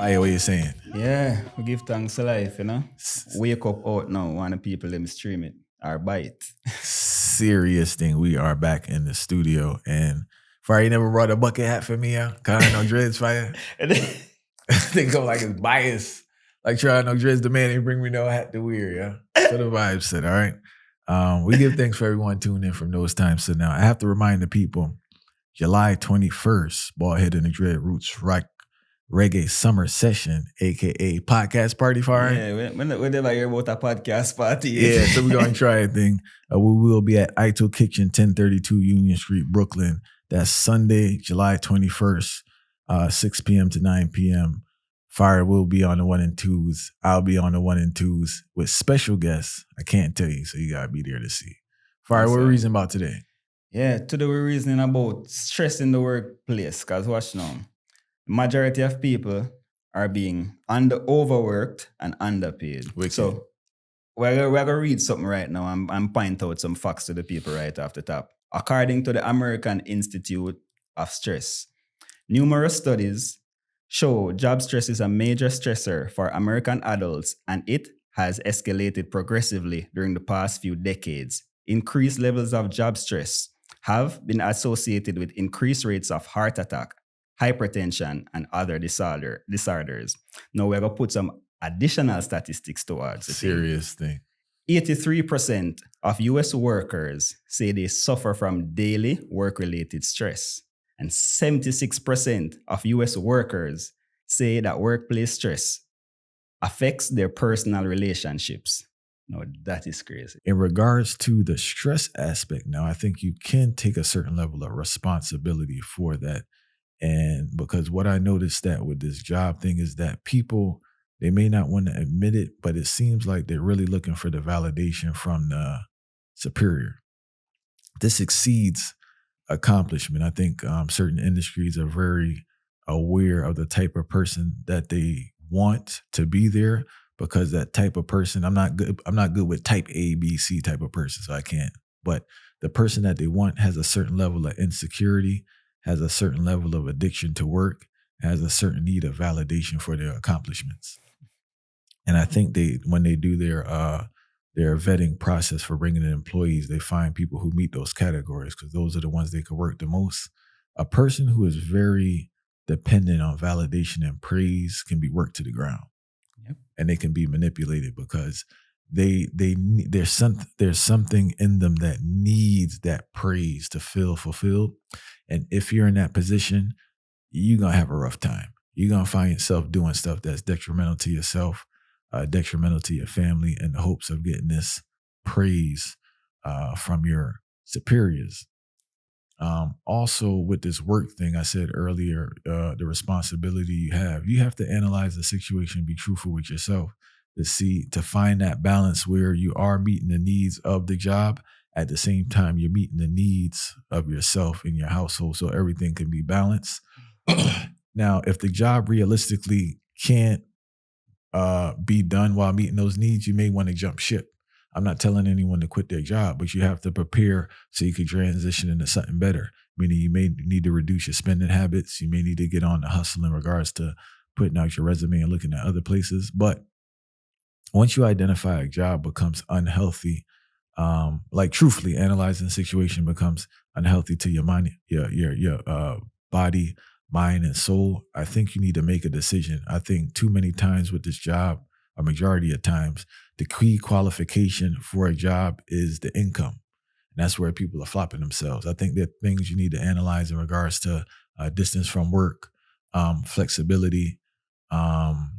Fire, what you saying? Yeah, we give thanks to life, Wake up out now, want the people them stream it or buy it. Serious thing. We are back in the studio, and Fire, you never brought a bucket hat for me, yeah? Cause I know dreads, Fire. They go like it's biased. Like trying no dreads, the man ain't bring me no hat to wear, yeah. So the vibe said, all right. We give thanks for everyone tuning in from those times to now. I have to remind the people, July 21st, Baldhead and the Dread Roots Reggae Summer Session, aka Podcast Party, Fire. Yeah, we never hear about a podcast party. Yeah, so we're going to try a thing. We will be at Ito Kitchen, 1032 Union Street, Brooklyn. That's Sunday, July 21st, 6 p.m. to 9 p.m. Fire will be on the 1 and 2s. I'll be on the 1 and 2s with special guests. I can't tell you, so you got to be there to see. Fire, what are we reasoning about today? Yeah, today we're reasoning about stress in the workplace. Because watch now, majority of people are being overworked and underpaid. Wicked. So we're going to read something right now and point out some facts to the people right off the top. According to the American Institute of Stress, numerous studies show job stress is a major stressor for American adults, and it has escalated progressively during the past few decades. Increased levels of job stress have been associated with increased rates of heart attack, hypertension, and other disorders. Now we're going to put some additional statistics towards it. Serious thing. 83% of US workers say they suffer from daily work-related stress. And 76% of US workers say that workplace stress affects their personal relationships. No, that is crazy. In regards to the stress aspect, now I think you can take a certain level of responsibility for that. And because what I noticed that with this job thing is that people, they may not want to admit it, but it seems like they're really looking for the validation from the superior. This exceeds accomplishment. I think certain industries are very aware of the type of person that they want to be there, because that type of person, I'm not good with type A, B, C type of person, so I can't. But the person that they want has a certain level of insecurity, has a certain level of addiction to work, has a certain need of validation for their accomplishments. And I think when they do their vetting process for bringing in employees, they find people who meet those categories, because those are the ones they could work the most. A person who is very dependent on validation and praise can be worked to the ground. Yep. And they can be manipulated because there's something in them that needs that praise to feel fulfilled. And if you're in that position, you're going to have a rough time. You're going to find yourself doing stuff that's detrimental to yourself, detrimental to your family, in the hopes of getting this praise from your superiors. Also, with this work thing, I said earlier, the responsibility you have to analyze the situation, be truthful with yourself, to find that balance where you are meeting the needs of the job. At the same time, you're meeting the needs of yourself and your household, so everything can be balanced. Now, if the job realistically can't be done while meeting those needs, you may want to jump ship. I'm not telling anyone to quit their job, but you have to prepare so you can transition into something better. Meaning you may need to reduce your spending habits. You may need to get on the hustle in regards to putting out your resume and looking at other places. But once you identify a job becomes unhealthy, like truthfully analyzing the situation becomes unhealthy to your mind, your body, mind, and soul, I think you need to make a decision. I think too many times with this job, a majority of times, the key qualification for a job is the income. And that's where people are flopping themselves. I think there are things you need to analyze in regards to distance from work, flexibility, the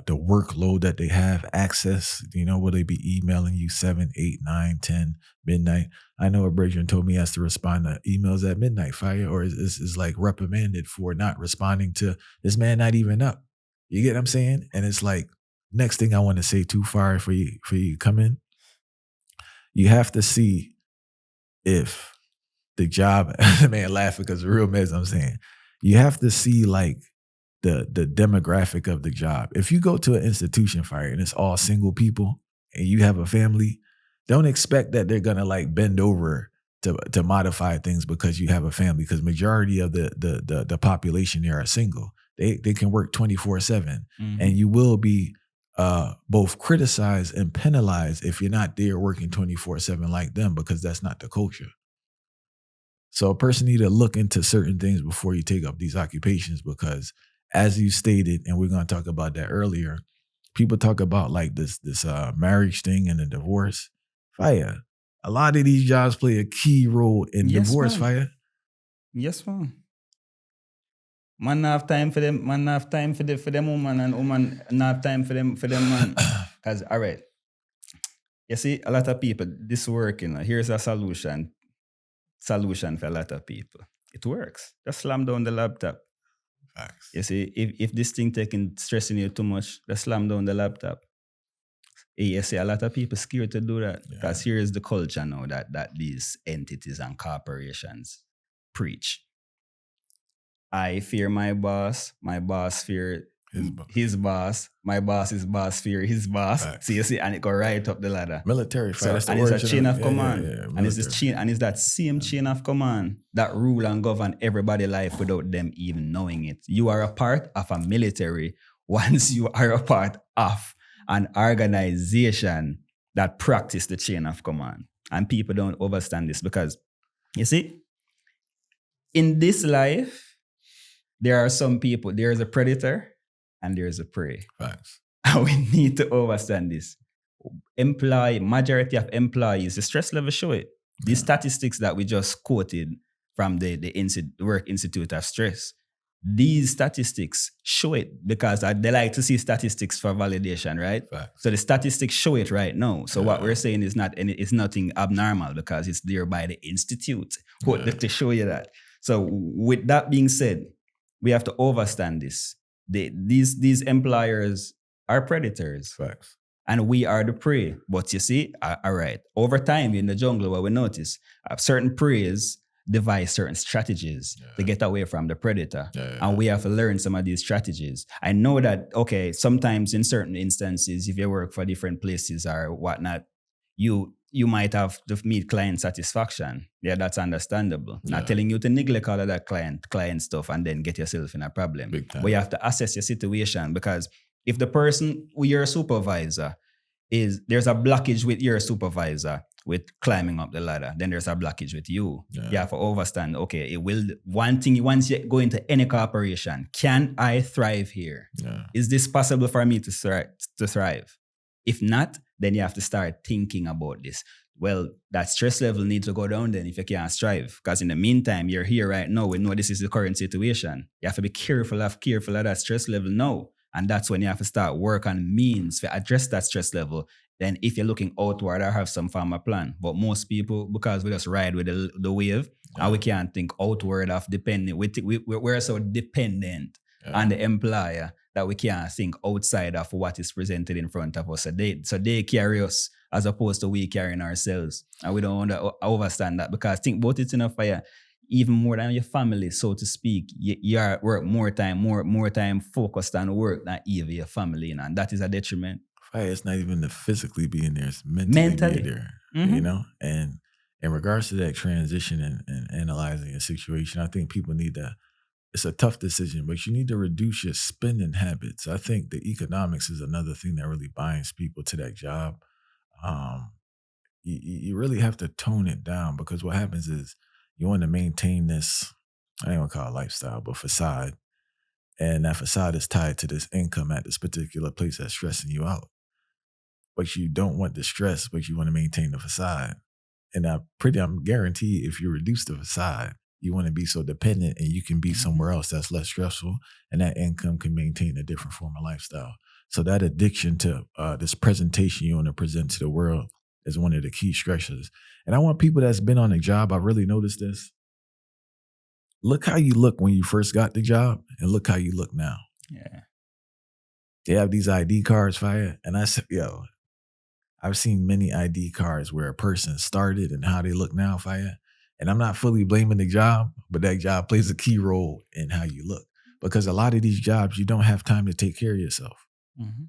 workload that they have, access, will they be emailing you 7, 8, 9, 10, midnight? I know a Bridget told me he has to respond to emails at midnight, Fire, or is like reprimanded for not responding to this man not even up. You get what I'm saying? And it's like, next thing I want to say too, Fire, for you to come in, you have to see if the job, man laughing because it's real mess, I'm saying, you have to see like the demographic of the job. If you go to an institution, Fire, and it's all single people and you have a family, don't expect that they're gonna like bend over to modify things because you have a family, because majority of the population there are single. They can work 24/7, Mhm. and you will be both criticized and penalized if you're not there working 24/7 like them, because that's not the culture. So a person need to look into certain things before you take up these occupations, because as you stated, and we're going to talk about that earlier, people talk about like this marriage thing and the divorce. Fire. A lot of these jobs play a key role in Yes, divorce, man. fire. Yes, man. Man not have time for them. Man not have time for them woman, and woman not have time for them man. Cause all right, you see, a lot of people this working. Here's a solution for a lot of people. It works. Just slam down the laptop. Facts. You see, if this thing stressing you too much, just slam down the laptop. You see, a lot of people scared to do that, because here is the culture now that these entities and corporations preach. I fear my boss fear his boss, my boss's boss fear his boss. Facts. So you see, and it go right up the ladder. Military fight. So, That's the and it's a origin chain of yeah, command. yeah, And it's this military. chain, and it's that same chain of command that rule and govern everybody's life without them even knowing it. You are a part of a military once you are a part of an organization that practice the chain of command. And people don't understand this, because you see, in this life, there are some people, there is a predator and there is a prey. Facts. And we need to understand this. Majority of employees, the stress level show it. These statistics that we just quoted from the Work Institute of Stress, these statistics show it, because they like to see statistics for validation, right? Facts. So the statistics show it right now. So what we're saying is it's nothing abnormal, because it's there by the institute to show you that. So with that being said, we have to understand this. These employers are predators. Facts. And we are the prey. But you see, all right, over time in the jungle, what we notice, certain preys devise certain strategies to get away from the predator. And we have to learn some of these strategies. I know that, okay, sometimes in certain instances, if you work for different places or whatnot, you might have to meet client satisfaction. Yeah, that's understandable. Not telling you to neglect all of that client stuff and then get yourself in a problem. Big time. But you have to assess your situation, because if the person with your supervisor there's a blockage with your supervisor with climbing up the ladder, then there's a blockage with you. You have to understand, okay, once you go into any corporation, can I thrive here? Is this possible for me to thrive? If not, then you have to start thinking about this. Well, that stress level needs to go down then if you can't strive. Because in the meantime, you're here right now. We know this is the current situation. You have to be careful of that stress level now. And that's when you have to start work on means to address that stress level. Then if you're looking outward, I have some form of plan. But most people, because we just ride with the wave, and we can't think outward of dependent. We're so dependent on the employer that we can't think outside of what is presented in front of us. So they carry us as opposed to we carrying ourselves. And we don't understand that, because think about it enough for you. Even more than your family, so to speak, you are work more time focused on work than even your family, and that is a detriment. It's not even the physically being there; it's mentally being there. You know, and in regards to that transition and analyzing a situation, I think people need to. It's a tough decision, but you need to reduce your spending habits. I think the economics is another thing that really binds people to that job. You really have to tone it down, because what happens is you want to maintain this, I don't want to call it lifestyle, but facade. And that facade is tied to this income at this particular place that's stressing you out. But you don't want the stress, but you want to maintain the facade. And I'm guaranteed if you reduce the facade, you want to be so dependent and you can be somewhere else that's less stressful, and that income can maintain a different form of lifestyle. So that addiction to this presentation you want to present to the world is one of the key stressors. And I want people that's been on a job, I really noticed this. Look how you look when you first got the job and look how you look now. Yeah. They have these ID cards, fire. And I said, I've seen many ID cards where a person started and how they look now, fire. And I'm not fully blaming the job, but that job plays a key role in how you look. Because a lot of these jobs, you don't have time to take care of yourself. Mm-hmm.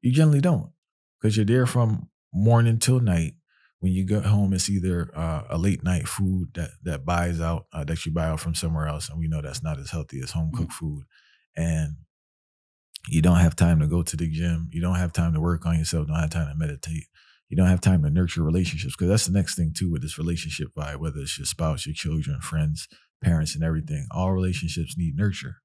You generally don't, because you're there from morning till night. When you go home, it's either a late night food that buys out, that you buy out from somewhere else. And we know that's not as healthy as home cooked food. and you don't have time to go to the gym, you don't have time to work on yourself, don't have time to meditate, you don't have time to nurture relationships, because that's the next thing too with this relationship vibe, whether it's your spouse, your children, friends, parents, and everything. All relationships need nurture,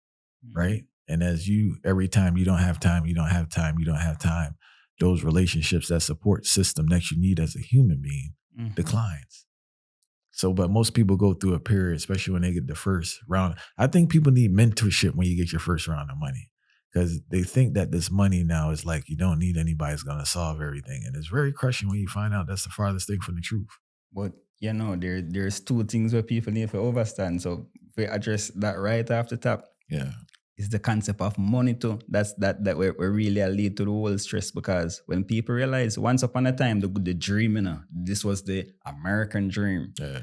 right? And as you, every time you don't have time, you don't have time, you don't have time, those relationships, that support system that you need as a human being declines. So, but most people go through a period, especially when they get the first round. I think people need mentorship when you get your first round of money, because they think that this money now is like you don't need anybody that's going to solve everything. And it's very crushing when you find out that's the farthest thing from the truth. But there's two things where people need to understand. So if we address that right off the top, Yeah. is the concept of money too. That's that we really lead to the whole stress, because when people realize once upon a time the dream, this was the American dream. Yeah.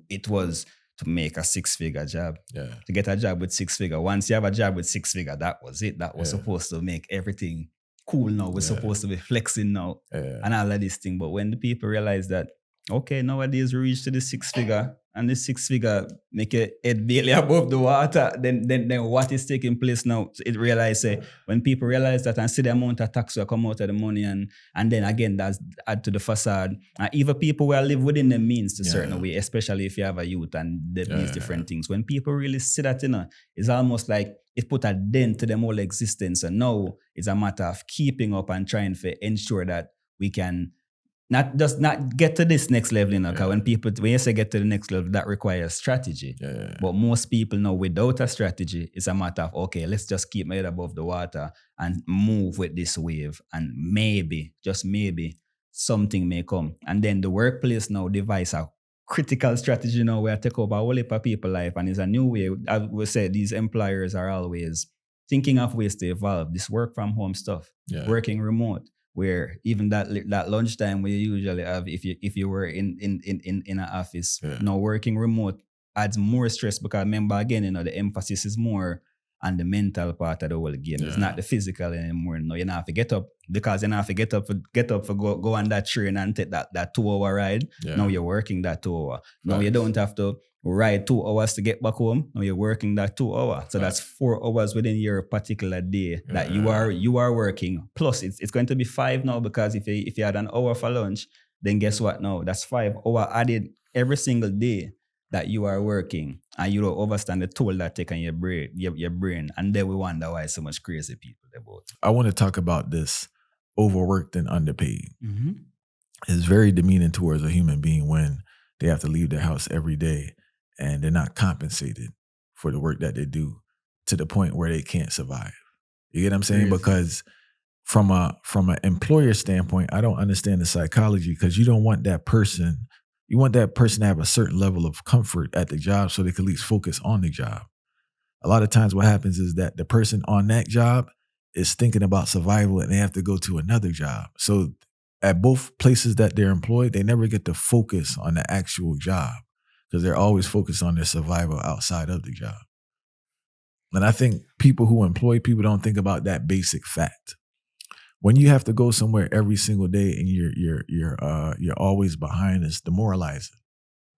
It was to make a 6-figure job. Yeah. To get a job with 6-figure. Once you have a job with 6-figure, that was it. That was supposed to make everything cool now. We're supposed to be flexing now. And all of this thing. But when the people realize that, okay, nowadays we reach to the 6-figure, and the 6-figure make your head barely above the water, then what is taking place now? So it realize when people realize that and see the amount of tax will come out of the money, and then again that's add to the facade. Even people will live within the means to certain way, especially if you have a youth and these different things. When people really see that, it's almost like it put a dent to them whole existence. And now it's a matter of keeping up and trying to ensure that we can not get to this next level, because when you say get to the next level, that requires strategy. But most people know without a strategy, it's a matter of, okay, let's just keep my head above the water and move with this wave, and maybe, just maybe, something may come. And then the workplace now devise a critical strategy now where I take over a whole heap of people's life, and it's a new way. I would say these employers are always thinking of ways to evolve this work from home stuff, working remote, where even that lunchtime we usually have, if you were in an office, working remote adds more stress, because remember again, the emphasis is more on the mental part of the whole game. It's not the physical anymore. No, you don't have to get up, because you don't have to get up for go on that train and take that 2-hour ride. Now you're working that 2 hour. Now you don't have to ride 2 hours to get back home. Now you're working that 2 hour. So that's 4 hours within your particular day that you are working. Plus it's going to be 5 now, because if you had an hour for lunch, then guess what? Now that's 5 hours added every single day that you are working, and you don't understand the toll that take on your brain. And then we wonder why so much crazy people about it. I want to talk about this overworked and underpaid. It's very demeaning towards a human being when they have to leave their house every day and they're not compensated for the work that they do, to the point where they can't survive. You get what I'm saying? Crazy. Because from an employer standpoint, I don't understand the psychology, because you don't want that person. You want that person to have a certain level of comfort at the job so they can at least focus on the job. A lot of times what happens is that the person on that job is thinking about survival, and they have to go to another job. So at both places that they're employed, they never get to focus on the actual job, because they're always focused on their survival outside of the job. And I think people who employ people don't think about that basic fact. When you have to go somewhere every single day and you're always behind, it's demoralizing.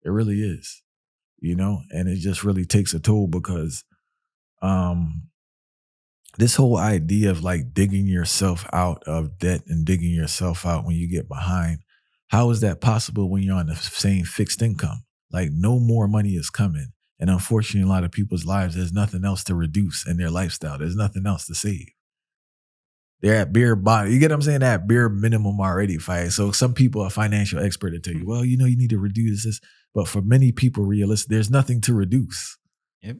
It really is, and it just really takes a toll, because this whole idea of like digging yourself out of debt and digging yourself out when you get behind, how is that possible when you're on the same fixed income? Like, no more money is coming. And unfortunately, in a lot of people's lives, there's nothing else to reduce in their lifestyle. There's nothing else to save. They're at bare bottom. You get what I'm saying? They're at bare minimum already. So some people are financial expert to tell you, well, you need to reduce this. But for many people, realistic, there's nothing to reduce. Yep.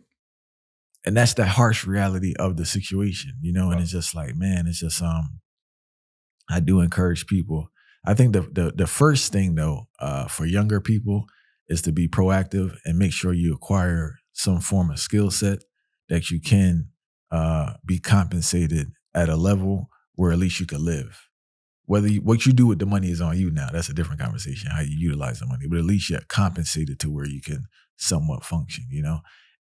And that's the harsh reality of the situation, and it's just like, man, it's just, I do encourage people. I think the first thing though, for younger people is to be proactive and make sure you acquire some form of skill set that you can be compensated at a level where at least you can live. What you do with the money is on you now. That's a different conversation, how you utilize the money. But at least you're compensated to where you can somewhat function,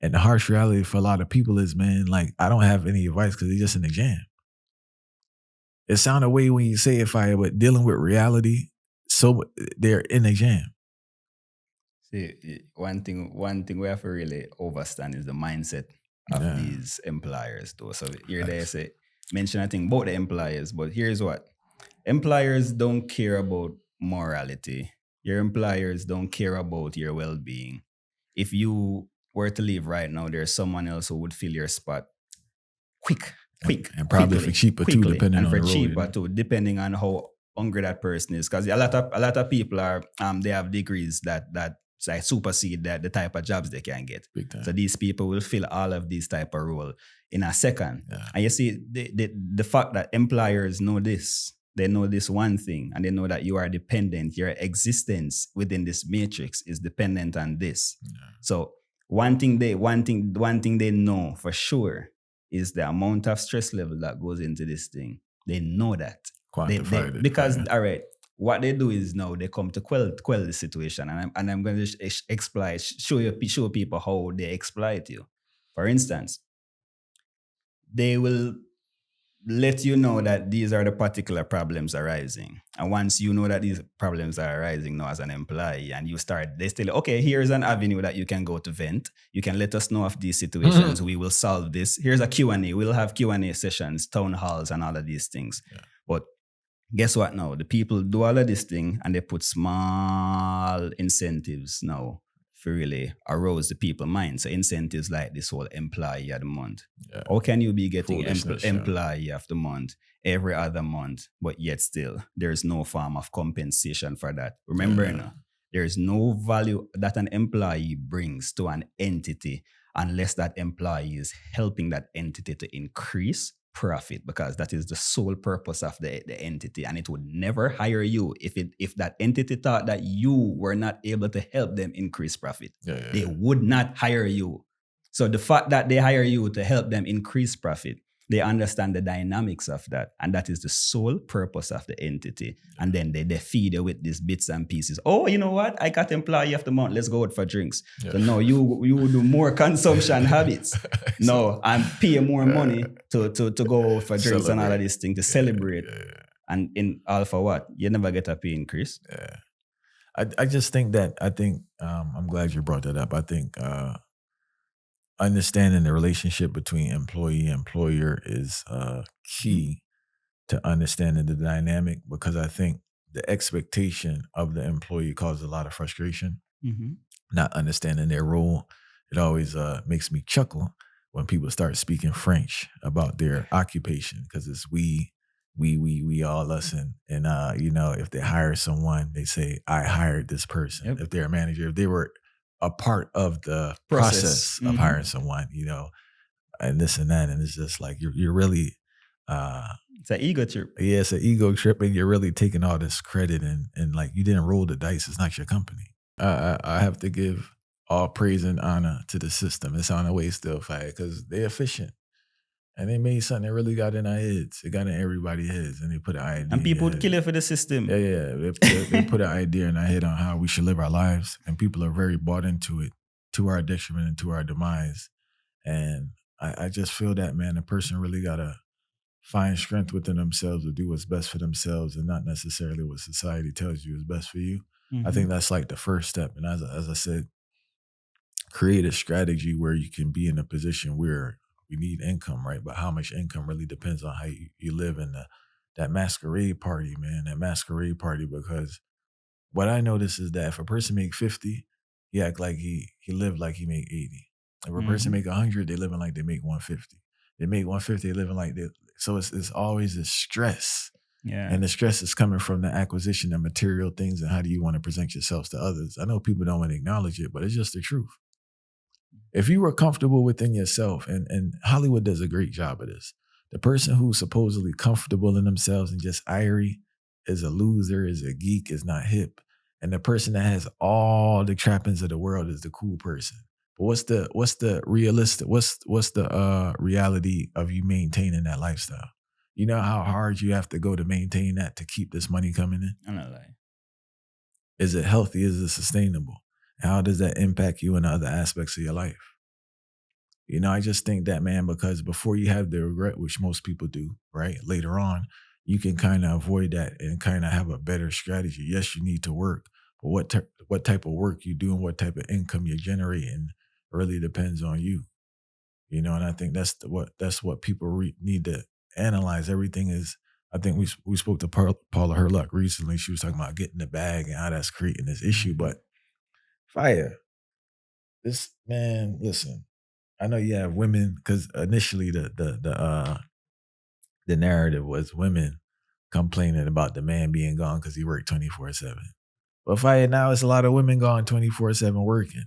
And the harsh reality for a lot of people is, man, like, I don't have any advice because it's just an exam. It sounded way when you say it, Fire, but dealing with reality, so they're in exam. See, one thing we have to really understand is the mindset of Yeah. these employers though. So here they Facts. say mention a thing about the employers, but here's what. Employers don't care about morality. Your employers don't care about your well-being. If you were to leave right now, there's someone else who would fill your spot quick, And probably for cheaper too, quickly, depending and on for the role, cheaper too, depending on how hungry that person is. Because a lot of people are they have degrees that like supersede that the type of jobs they can get. Big time. So these people will fill all of these type of role in a second. Yeah. And you see the fact that employers know this. They know this one thing, and they know that you are dependent. Your existence within this matrix is dependent on this. Yeah. So one thing they know for sure is the amount of stress level that goes into this thing. They know that. Quantified it. Because yeah. all right, what they do is now they come to quell the situation, and I'm going to exploit show people how they exploit you. For instance, they will let you know that these are the particular problems arising. And once you know that these problems are arising now as an employee, and they still, okay, here's an avenue that you can go to vent. You can let us know of these situations. We will solve this. Here's a Q&A. We'll have Q&A sessions, town halls, and all of these things. Yeah. But guess what now? The people do all of this thing, and they put small incentives now for really arouse the people's mind. So incentives like this whole employee of the month. Yeah. How can you be getting Foolishness, employee of the month every other month, but yet still there's no form of compensation for that? Remember, there's no value that an employee brings to an entity unless that employee is helping that entity to increase profit, because that is the sole purpose of the entity, and it would never hire you if that entity thought that you were not able to help them increase profit. They would not hire you. So the fact that they hire you to help them increase profit, they understand the dynamics of that, and that is the sole purpose of the entity. And then they feed you with these bits and pieces. Oh, you know what? I got employee of the month. Let's go out for drinks. Yeah. So no, you do more consumption habits. No, I'm paying more money to go out for drinks and all of these things to celebrate. Yeah. And in all for what? You never get a pay increase. Yeah. I just think I'm glad you brought that up. I think understanding the relationship between employee and employer is key to understanding the dynamic, because I think the expectation of the employee causes a lot of frustration. Not understanding their role. It always makes me chuckle when people start speaking French about their occupation, because it's we, all, us, and if they hire someone, they say, I hired this person. Yep. If they're a manager, if they were a part of the process of hiring someone, and this and that, and it's just like you're really it's an ego trip. Yeah, it's an ego trip, and you're really taking all this credit, and like you didn't roll the dice. It's not your company. I have to give all praise and honor to the system. It's on the way still, fight, because they're efficient. And they made something that really got in our heads. It got in everybody's heads, and they put an idea. And people would kill you for the system. Yeah. They put an idea in our head on how we should live our lives, and people are very bought into it, to our detriment and to our demise. And I just feel that, man, a person really gotta find strength within themselves to do what's best for themselves, and not necessarily what society tells you is best for you. I think that's like the first step. And as I said, create a strategy where you can be in a position where we need income, right? But how much income really depends on how you live in that masquerade party, man. That masquerade party, because what I notice is that if a person make 50, he act like he lived like he made 80. If a person make 100, they living like they make 150. They make 150, they living like they. So it's always this stress. Yeah. And the stress is coming from the acquisition of material things, and how do you want to present yourselves to others? I know people don't want to acknowledge it, but it's just the truth. If you were comfortable within yourself, and Hollywood does a great job of this, the person who's supposedly comfortable in themselves and just irie is a loser, is a geek, is not hip. And the person that has all the trappings of the world is the cool person. But what's the realistic, what's the reality of you maintaining that lifestyle? You know how hard you have to go to maintain that, to keep this money coming in? I'm not lying. Is it healthy? Is it sustainable? How does that impact you in other aspects of your life? I just think that, man, because before you have the regret, which most people do, right, later on, you can kind of avoid that and kind of have a better strategy. Yes, you need to work, but what type of work you do and what type of income you're generating really depends on you. You know, and I think that's what people need to analyze. Everything is. I think we spoke to Paula Herluck recently. She was talking about getting the bag and how that's creating this issue. But fire, this man. Listen, I know you have women because initially the narrative was women complaining about the man being gone because he worked 24/7. But fire now, it's a lot of women gone 24/7 working,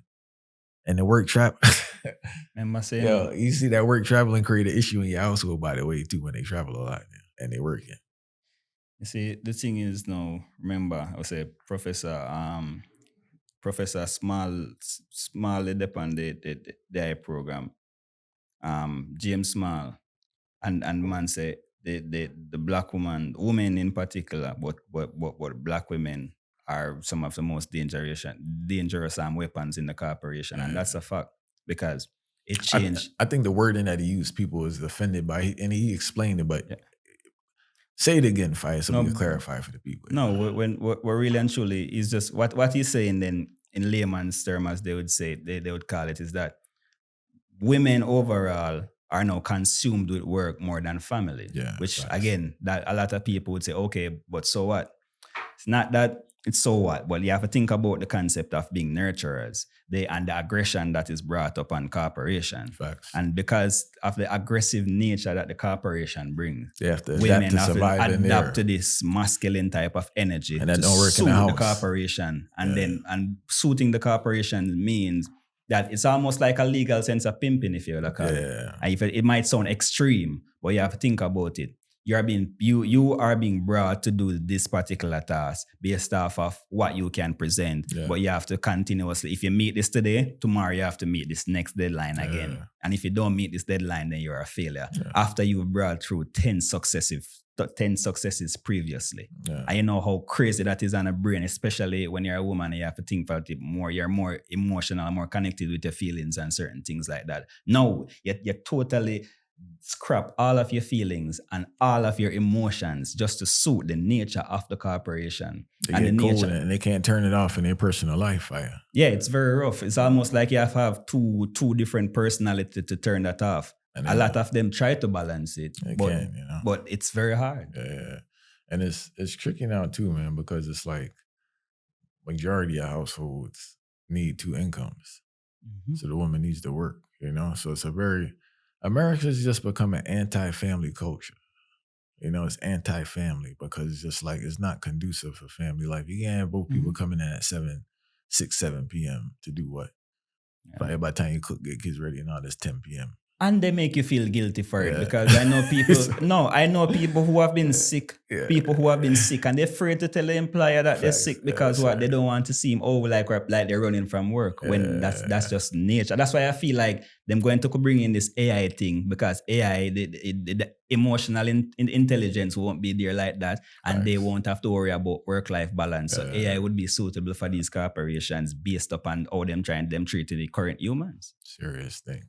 and the work trap. Remember saying, Yo, you see that work traveling create an issue in your household, by the way, too, when they travel a lot now, and they working. you see, the thing is now, remember, I say Professor Small on the program, James Small, and man say the black women in particular, but black women are some of the most dangerous weapons in the corporation, and that's a fact because it changed. I think the wording that he used, people was offended by, and he explained it, but say it again, Fire, so we can clarify for the people. No, when we're really and truly is just what he's saying then in layman's term, as they would say, they would call it, is that women overall are now consumed with work more than family. Yeah, which facts. Again, that a lot of people would say, okay, but so what? It's not that it's so what, but you have to think about the concept of being nurturers, and the aggression that is brought up on corporation. Facts. And because of the aggressive nature that the corporation brings, they have to women adapt to survive have to in there. adapt to this masculine type of energy And that to don't work in suit the the house. corporation. And suiting the corporation means that it's almost like a legal sense of pimping, if you will call it. And it might sound extreme, but you have to think about it. You are being brought to do this particular task based off of what you can present, but you have to continuously, if you meet this today, tomorrow you have to meet this next deadline again. And if you don't meet this deadline, then you're a failure. After you've brought through 10 successes previously. And you know how crazy that is on a brain, especially when you're a woman and you have to think about it more. You're more emotional, more connected with your feelings and certain things like that. No, you're totally scrap all of your feelings and all of your emotions just to suit the nature of the corporation. And they can't turn it off in their personal life. Fire. Yeah, it's very rough. It's almost like you have two different personalities to turn that off. A lot of them try to balance it, but it's very hard. Yeah, and it's tricky now too, man, because it's like majority of households need 2 incomes, so the woman needs to work. You know, so it's America's just become an anti-family culture. You know, it's anti-family because it's just like it's not conducive for family life. You can't have both people coming in at 7 p.m. to do what? By the time you cook, get kids ready and all, it's 10 p.m. And they make you feel guilty for it because I know people who have been sick, people who have been sick, and they're afraid to tell the employer that they're sick because they don't want to seem like they're running from work when that's just nature. That's why I feel like them going to bring in this AI thing because AI, the emotional intelligence won't be there like that, and they won't have to worry about work-life balance. So AI would be suitable for these corporations based upon how them treating the current humans. Serious thing.